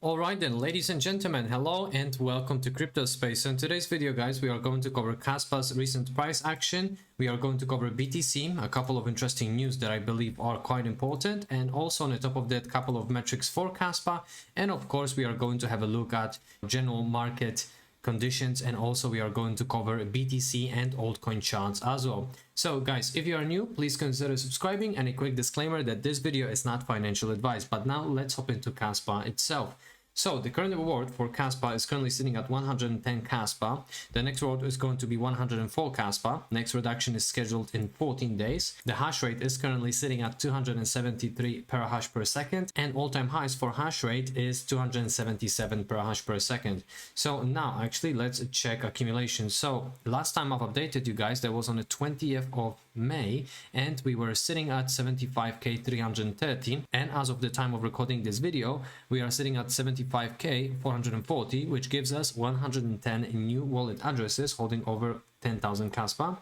Alright then, ladies and gentlemen, hello and welcome to Crypto Space. So in today's video, guys, we are going to cover Kaspa's recent price action. We are going to cover BTC, a couple of interesting news that I believe are quite important, and also on the top of that, couple of metrics for Kaspa. And of course, we are going to have a look at general market conditions, and also we are going to cover BTC and altcoin charts as well. So guys, if you are new, please consider subscribing, and a quick disclaimer that this video is not financial advice. But now let's hop into Kaspa itself. So the current reward for Kaspa is currently sitting at 110 Kaspa. The next reward is going to be 104 Kaspa. Next reduction is scheduled in 14 days. The hash rate is currently sitting at 273 petahash per second, and all-time highs for hash rate is 277 petahash per second. So now actually let's check accumulation. So last time I've updated you guys, that was on the 20th of May, and we were sitting at 75k 330, and as of the time of recording this video, we are sitting at 75k 440, which gives us 110 new wallet addresses holding over 10,000 Kaspa.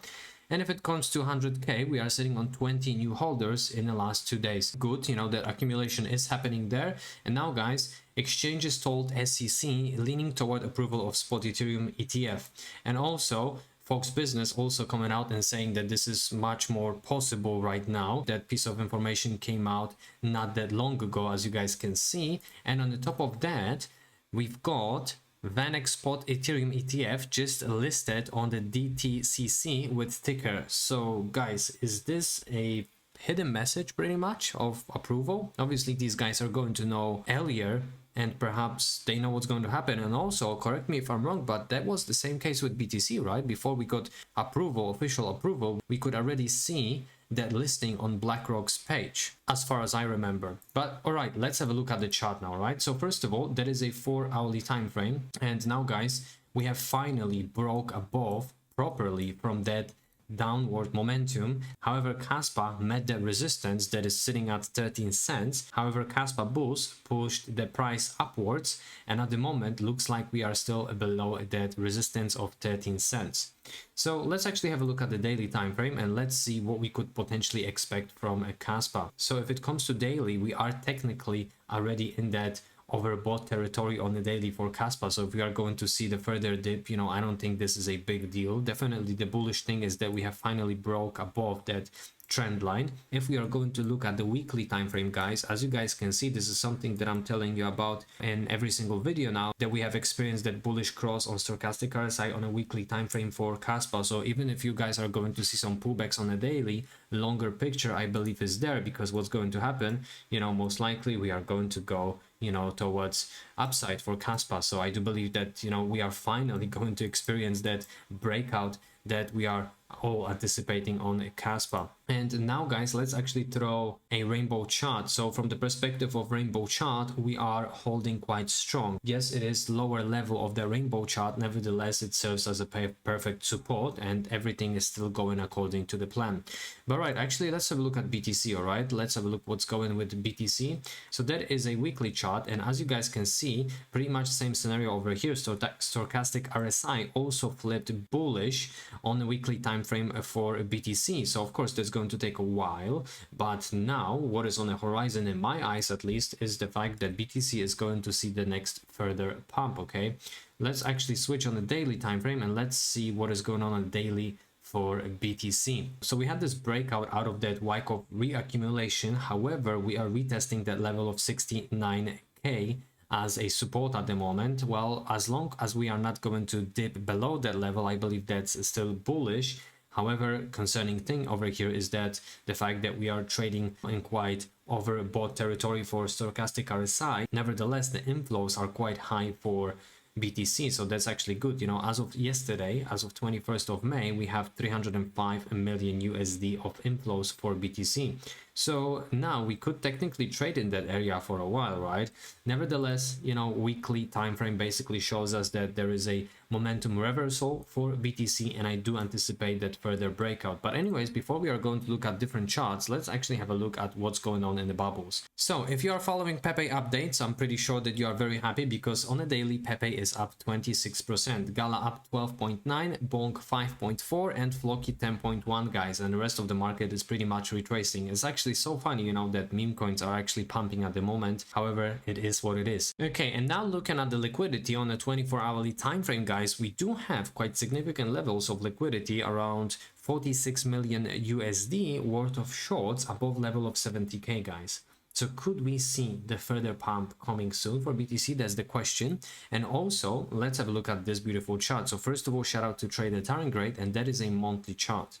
And if it comes to 100k, we are sitting on 20 new holders in the last 2 days. Good, you know, that accumulation is happening there. And now guys, exchanges told SEC leaning toward approval of spot Ethereum ETF, and also Fox Business also coming out and saying that this is much more possible right now. That piece of information came out not that long ago, as you guys can see. And on the top of that, we've got Vanex Spot Ethereum ETF just listed on the DTCC with ticker. So guys, is this a hidden message pretty much of approval? Obviously these guys are going to know earlier, and perhaps they know what's going to happen. And also, correct me if I'm wrong, but that was the same case with BTC, right? Before we got approval, official approval, we could already see that listing on BlackRock's page, as far as I remember. But all right, let's have a look at the chart now, right? So first of all, that is a 4-hourly time frame, and now guys, we have finally broke above properly from that downward momentum. However, Kaspa met the resistance that is sitting at 13 cents. However, Kaspa Bulls pushed the price upwards, and at the moment looks like we are still below that resistance of 13 cents. So let's actually have a look at the daily time frame, and let's see what we could potentially expect from a Kaspa. So if it comes to daily, we are technically already in that overbought territory on the daily for Kaspa. So if we are going to see the further dip, you know, I don't think this is a big deal. Definitely the bullish thing is that we have finally broke above that trend line. If we are going to look at the weekly time frame, guys, as you guys can see, this is something that I'm telling you about in every single video now, that we have experienced that bullish cross on stochastic RSI on a weekly time frame for Kaspa. So even if you guys are going to see some pullbacks on a daily, longer picture I believe is there, because what's going to happen, you know, most likely we are going to go, you know, towards upside for Kaspa. So I do believe that, you know, we are finally going to experience that breakout that we are all anticipating on a Kaspa. And now guys, let's actually throw a rainbow chart. So from the perspective of rainbow chart, we are holding quite strong. Yes, it is lower level of the rainbow chart, nevertheless it serves as a perfect support, and everything is still going according to the plan. But right, actually let's have a look at BTC. All right, let's have a look what's going with BTC. So that is a weekly chart, and as you guys can see, pretty much same scenario over here. So stochastic RSI also flipped bullish on the weekly time frame for BTC. So of course that's going to take a while, but now what is on the horizon, in my eyes at least, is the fact that BTC is going to see the next further pump. Okay, let's actually switch on the daily time frame, and let's see what is going on daily for BTC. So we had this breakout out of that Wyckoff reaccumulation. However, we are retesting that level of 69k as a support at the moment. Well, as long as we are not going to dip below that level, I believe that's still bullish. However, concerning thing over here is that the fact that we are trading in quite overbought territory for stochastic RSI. Nevertheless, the inflows are quite high for BTC, so that's actually good. You know, as of yesterday, as of 21st of May, we have 305 million USD of inflows for BTC. So now we could technically trade in that area for a while, right? Nevertheless, you know, weekly time frame basically shows us that there is a momentum reversal for BTC, and I do anticipate that further breakout. But anyways, before we are going to look at different charts, let's actually have a look at what's going on in the bubbles. So if you are following Pepe updates, I'm pretty sure that you are very happy, because on a daily Pepe is up 26%, Gala up 12.9, Bonk 5.4, and Floki 10.1, guys, and the rest of the market is pretty much retracing. It's actually actually so funny, you know, that meme coins are actually pumping at the moment. However, it is what it is. Okay, and now looking at the liquidity on a 24-hourly time frame, guys, we do have quite significant levels of liquidity, around 46 million USD worth of shorts above level of 70k, guys. So could we see the further pump coming soon for BTC? That's the question. And also, let's have a look at this beautiful chart. So first of all, shout out to Trader Tarangate, and that is a monthly chart.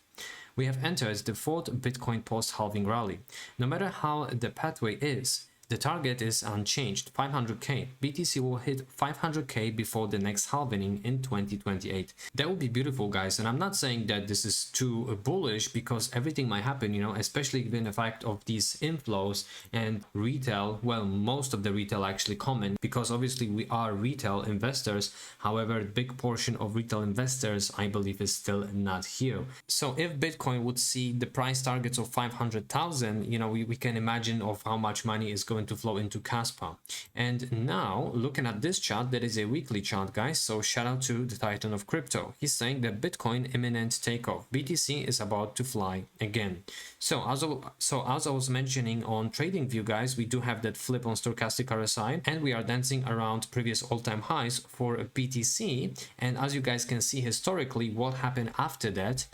We have entered the fourth Bitcoin post-halving rally. No matter how the pathway is, the target is unchanged, 500k. BTC will hit 500k before the next halving in 2028. That would be beautiful, guys. And I'm not saying that this is too bullish, because everything might happen, you know, especially given the fact of these inflows and retail. Well, most of the retail actually comment, because obviously we are retail investors. However, a big portion of retail investors, I believe, is still not here. So if Bitcoin would see the price targets of 500,000, you know, we can imagine of how much money is going to flow into Kaspa. And now looking at this chart, that is a weekly chart, guys. So shout out to the Titan of crypto. He's saying that Bitcoin imminent takeoff. BTC is about to fly again. So as I was mentioning on TradingView, guys, we do have that flip on stochastic RSI, and we are dancing around previous all-time highs for BTC. And as you guys can see historically, what happened after that,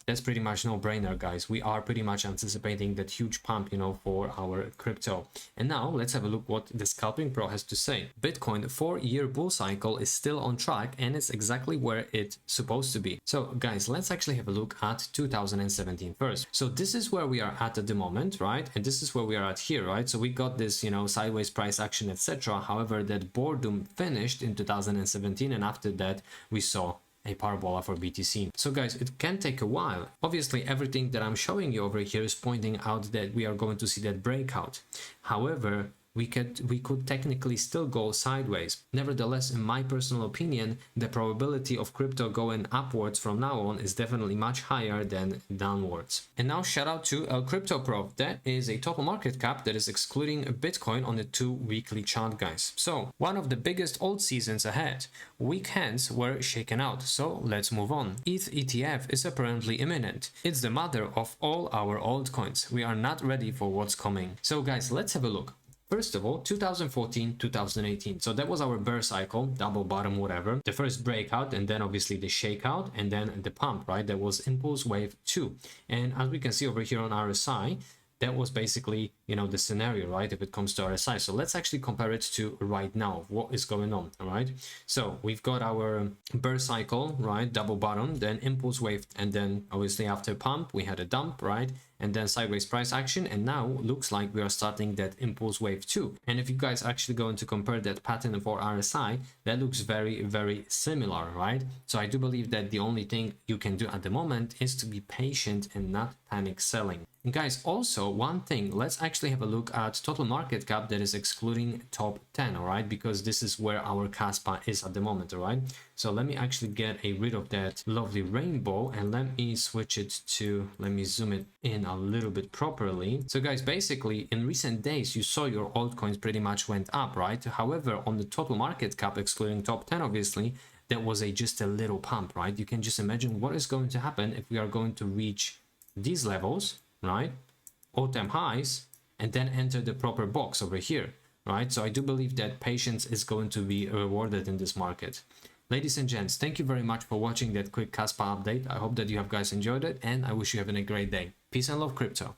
that's pretty much no brainer, guys. We are pretty much anticipating that huge pump, you know, for our crypto. And now let's have a look what the Scalping Pro has to say. Bitcoin 4-year bull cycle is still on track, and it's exactly where it's supposed to be. So guys, let's actually have a look at 2017 first. So this is where we are at the moment, right? And this is where we are at here, right? So we got this, you know, sideways price action, etc. However, that boredom finished in 2017, and after that we saw a parabola for BTC. So guys, it can take a while. Obviously, everything that I'm showing you over here is pointing out that we are going to see that breakout. However, we could technically still go sideways. Nevertheless, in my personal opinion, the probability of crypto going upwards from now on is definitely much higher than downwards. And now shout out to Crypto Pro. That is a total market cap that is excluding Bitcoin on the 2 weekly chart, guys. So one of the biggest alt seasons ahead. Weekends were shaken out, so let's move on. ETH ETF is apparently imminent. It's the mother of all our altcoins. We are not ready for what's coming. So guys, let's have a look. First of all, 2014, 2018. So that was our bear cycle, double bottom, whatever. The first breakout, and then obviously the shakeout, and then the pump, right? That was impulse wave 2. And as we can see over here on RSI, that was basically, you know, the scenario, right, if it comes to RSI. So let's actually compare it to right now, what is going on. All right, so we've got our bear cycle, right, double bottom, then impulse wave, and then obviously after pump we had a dump, right, and then sideways price action, and now looks like we are starting that impulse wave 2. And if you guys actually going to compare that pattern for RSI, that looks very, very similar, right? So I do believe that the only thing you can do at the moment is to be patient and not panic selling. And guys, also one thing, let's actually have a look at total market cap that is excluding top 10, all right, because this is where our Kaspa is at the moment. All right, so let me actually get rid of that lovely rainbow, and let me switch it to, let me zoom it in a little bit properly. So guys, basically in recent days you saw your altcoins pretty much went up, right? However, on the total market cap excluding top 10, obviously that was just a little pump, right? You can just imagine what is going to happen if we are going to reach these levels, right, all-time highs, and then enter the proper box over here, right? So I do believe that patience is going to be rewarded in this market. Ladies and gents, thank you very much for watching that quick Kaspa update. I hope that you have guys enjoyed it, and I wish you having a great day. Peace and love, crypto.